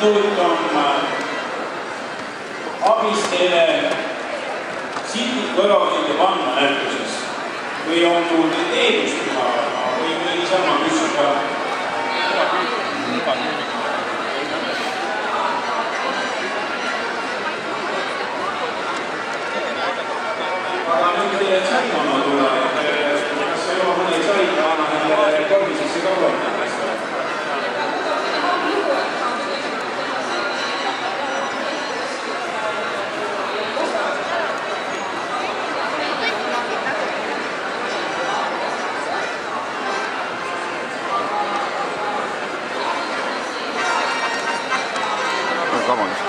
Instituut on abis teile sildiku erakond ja panna näituses või on sul teedust või niisama küsid ka? Aga nüüd teile tšaimanna tulla, kas sa juba mõne tšaimanna nende korvisesse ka võtta? Vabandust.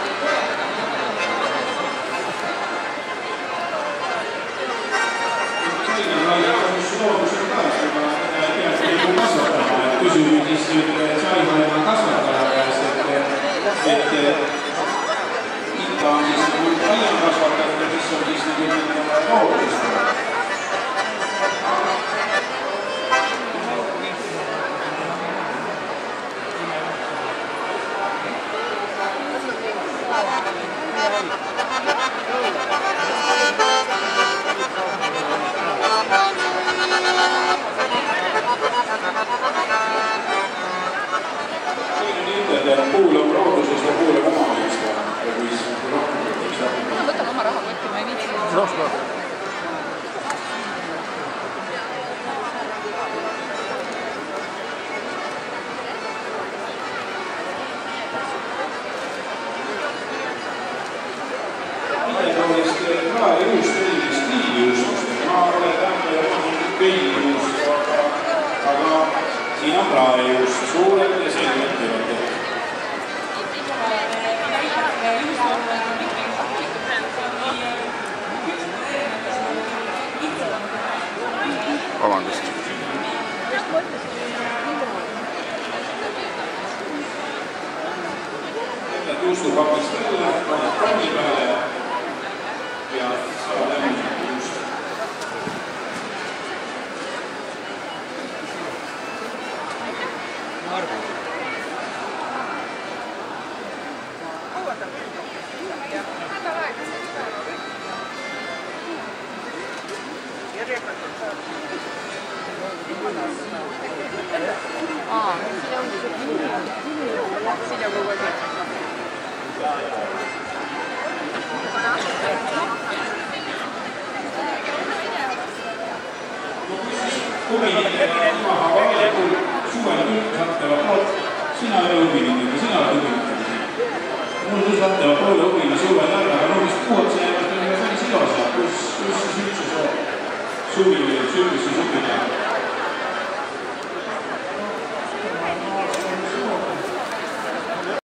Küsime siis nüüd tšaimaima kasvataja käest, et ikka on siis aiam kasvatatud ja mis on siis loodust. Kuul on loodusest ja kuul on omavist ja kui rohkem võtiks läbi. Ma võtan oma rahakotti, ma ei viitsi. Ideetoolist krae juust sellist liivijuustust. Ma olen kõigijuust, aga siin on krae juust suured ja selged tööd. Vabandust. Juustupakist välja, paned kanni peale ja saab läbi juust. Siin on kogu aeg. Huvinitega maha valikul suvel külgsatteva poolt, sina ei ole huvinitega, sina oled huvinitega. Mul külgsatteva poole huvina suvel ära, aga no vist puhad see jäävad ka päris ilosa, kus siis üldse suvi või sügis huvina.